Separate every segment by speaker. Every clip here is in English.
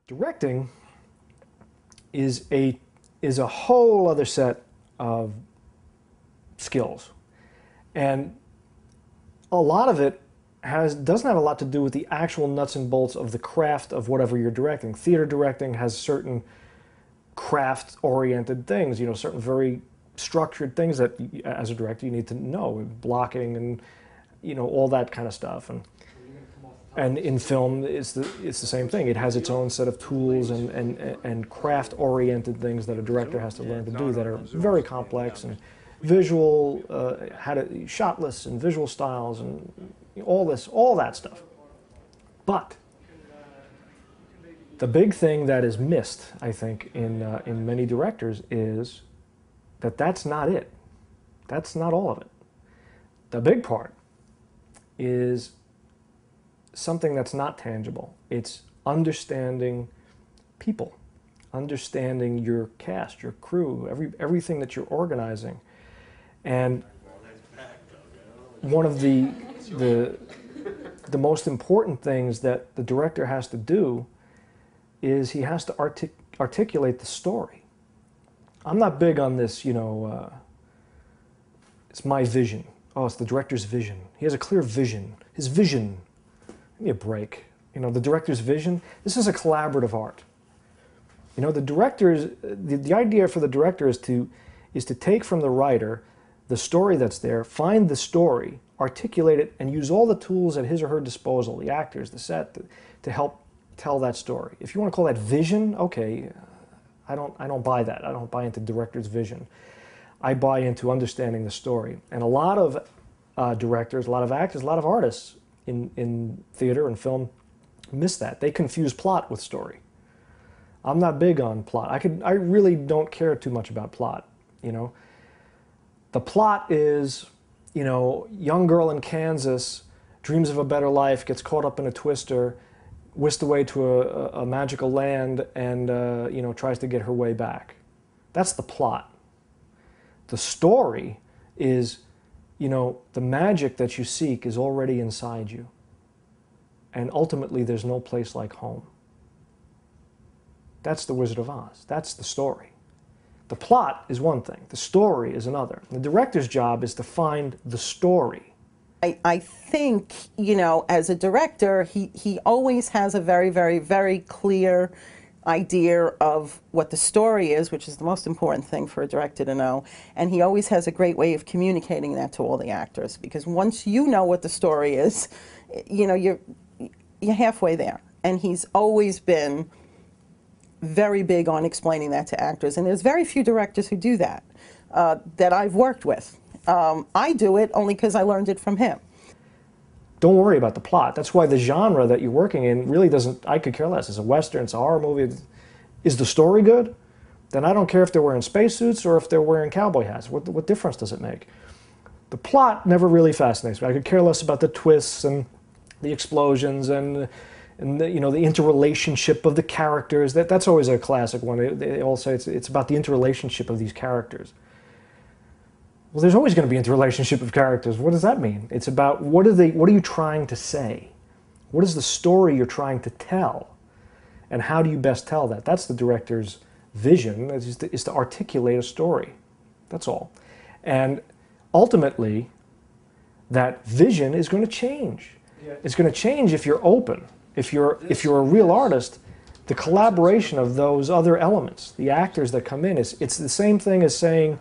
Speaker 1: Directing is a whole other set of skills, and a lot of it doesn't have a lot to do with the actual nuts and bolts of the craft of whatever you're directing. Theater directing has certain craft-oriented things, you know, certain very structured things that, as a director, you need to know, blocking and, you know, all that kind of stuff. And in film, it's the same thing. It has its own set of tools and craft-oriented things that a director has to learn to do that are very complex, and visual, shot lists and visual styles and all that stuff. But the big thing that is missed, I think, in many directors is that that's not it. That's not all of it. The big part is something that's not tangible. It's understanding people, understanding your cast, your crew, everything that you're organizing. And one of the most important things that the director has to do is he has to articulate the story. I'm not big on this, you know, it's my vision. Oh, it's the director's vision. He has a clear vision. His vision. Give me a break. You know, the director's vision, this is a collaborative art. You know, the idea for the director is to take from the writer the story that's there, find the story, articulate it, and use all the tools at his or her disposal, the actors, the set, to help tell that story. If you want to call that vision, okay, I don't buy that. I don't buy into director's vision. I buy into understanding the story. And a lot of directors, a lot of actors, a lot of artists in theater and film miss that. They confuse plot with story. I'm not big on plot. I really don't care too much about plot, you know. The plot is, you know, young girl in Kansas dreams of a better life, gets caught up in a twister, whisked away to a magical land, and you know, tries to get her way back. That's the plot. The story is, you know, the magic that you seek is already inside you. And ultimately, there's no place like home. That's the Wizard of Oz. That's the story. The plot is one thing. The story is another. The director's job is to find the story.
Speaker 2: I think, you know, as a director, he always has a very, very, very clear idea of what the story is, which is the most important thing for a director to know. And he always has a great way of communicating that to all the actors, because once you know what the story is, you know, you're halfway there. And he's always been very big on explaining that to actors. And there's very few directors who do that, that I've worked with. I do it only because I learned it from him.
Speaker 1: Don't worry about the plot. That's why the genre that you're working in really doesn't, I could care less. It's a Western, it's a horror movie. Is the story good? Then I don't care if they're wearing spacesuits or if they're wearing cowboy hats. What difference does it make? The plot never really fascinates me. I could care less about the twists and the explosions and the, you know, the interrelationship of the characters. That's always a classic one. They all say it's about the interrelationship of these characters. Well, there's always going to be interrelationship of characters. What does that mean? It's about what are you trying to say? What is the story you're trying to tell? And how do you best tell that? That's the director's vision, is to articulate a story. That's all. And ultimately, that vision is going to change. It's going to change if you're open. If you're a real artist, the collaboration of those other elements, the actors that come in, it's the same thing as saying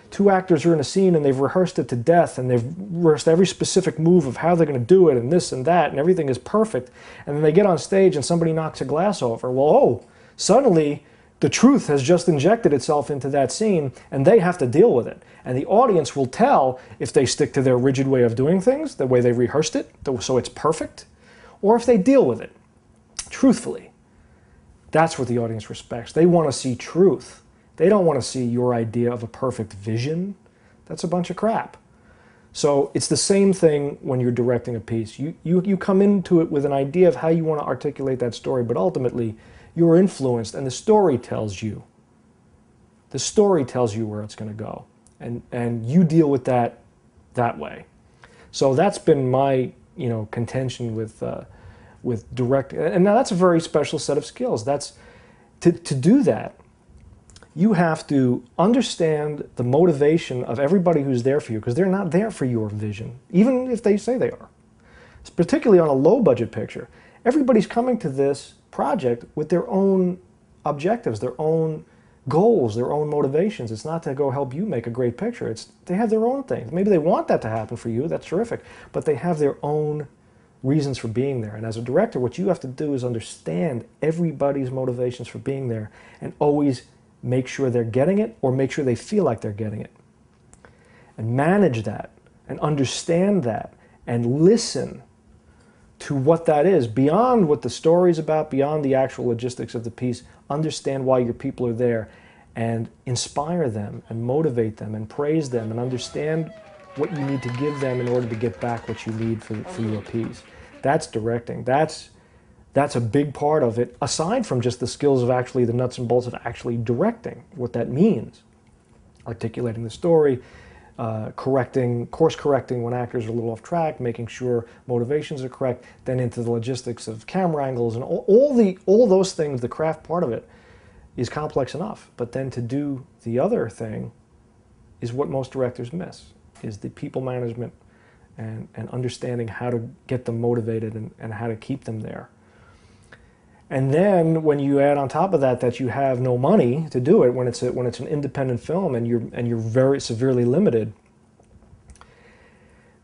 Speaker 1: two actors are in a scene and they've rehearsed it to death and they've rehearsed every specific move of how they're going to do it and this and that and everything is perfect, and then they get on stage and somebody knocks a glass over. Well, oh, suddenly the truth has just injected itself into that scene and they have to deal with it. And the audience will tell if they stick to their rigid way of doing things, the way they rehearsed it, so it's perfect, or if they deal with it truthfully. That's what the audience respects. They want to see truth. They don't want to see your idea of a perfect vision. That's a bunch of crap. So it's the same thing when you're directing a piece. You come into it with an idea of how you want to articulate that story, but ultimately you're influenced and the story tells you. The story tells you where it's going to go. And you deal with that way. So that's been my contention with with direct, and now that's a very special set of skills. That's, to do that, you have to understand the motivation of everybody who's there for you, because they're not there for your vision, even if they say they are. It's particularly on a low budget picture. Everybody's coming to this project with their own objectives, their own goals, their own motivations. It's not to go help you make a great picture. They have their own things. Maybe they want that to happen for you, that's terrific, but they have their own reasons for being there. And as a director, what you have to do is understand everybody's motivations for being there and always make sure they're getting it, or make sure they feel like they're getting it. And manage that, and understand that, and listen to what that is, beyond what the story's about, beyond the actual logistics of the piece. Understand why your people are there, and inspire them, and motivate them, and praise them, and understand what you need to give them in order to get back what you need for your piece. That's directing. That's a big part of it, aside from just the skills of actually the nuts and bolts of actually directing, what that means. Articulating the story, course correcting when actors are a little off track, making sure motivations are correct, then into the logistics of camera angles, and all those things. The craft part of it is complex enough, but then to do the other thing is what most directors miss, is the people management and understanding how to get them motivated and how to keep them there. And then when you add on top of that that you have no money to do it, when it's an independent film and you're very severely limited,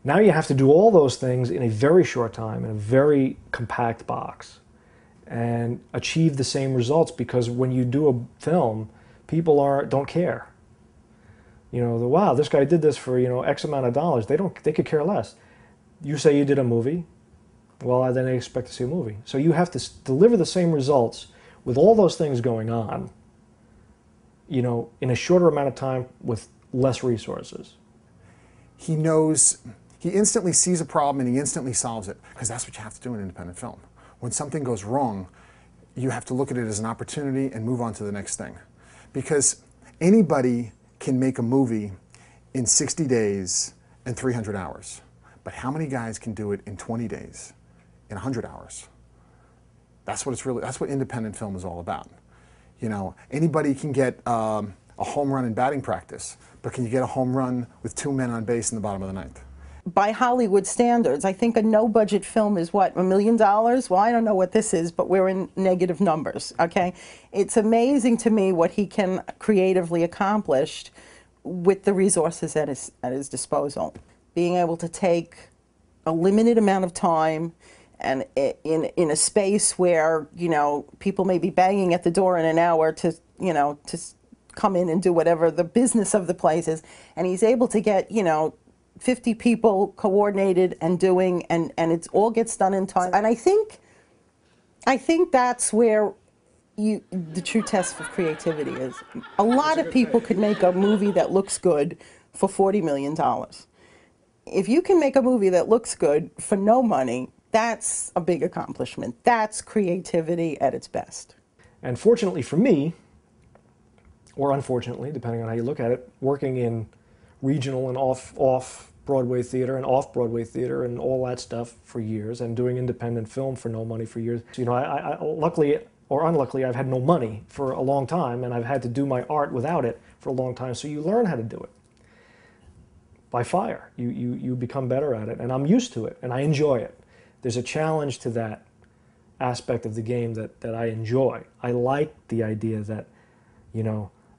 Speaker 1: now you have to do all those things in a very short time, in a very compact box, and achieve the same results. Because when you do a film, people don't care. You know, wow, this guy did this for, X amount of dollars. They could care less. You say you did a movie, well, then they expect to see a movie. So you have to deliver the same results with all those things going on, in a shorter amount of time with less resources.
Speaker 3: He instantly sees a problem and he instantly solves it, because that's what you have to do in independent film. When something goes wrong, you have to look at it as an opportunity and move on to the next thing. Because anybody can make a movie in 60 days and 300 hours. But how many guys can do it in 20 days, in 100 hours? That's what independent film is all about. Anybody can get a home run in batting practice, but can you get a home run with 2 men on base in the bottom of the ninth?
Speaker 2: By Hollywood standards, I think a no-budget film is what, $1 million? Well, I don't know what this is, but we're in negative numbers, okay? It's amazing to me what he can creatively accomplish with the resources at his disposal. Being able to take a limited amount of time and in a space where, people may be banging at the door in an hour to come in and do whatever the business of the place is, and he's able to get, 50 people coordinated and doing, and it all gets done in time. And I think that's where the true test of creativity is. A lot of people could make a movie that looks good for $40 million. If you can make a movie that looks good for no money, that's a big accomplishment. That's creativity at its best.
Speaker 1: And fortunately for me, or unfortunately, depending on how you look at it, working in regional and off-Broadway theater and off-Broadway theater and all that stuff for years, and doing independent film for no money for years. I luckily or unluckily, I've had no money for a long time, and I've had to do my art without it for a long time, so you learn how to do it. By fire. You become better at it, and I'm used to it, and I enjoy it. There's a challenge to that aspect of the game that I enjoy. I like the idea that,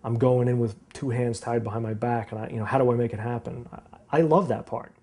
Speaker 1: I'm going in with 2 hands tied behind my back, and how do I make it happen? I love that part.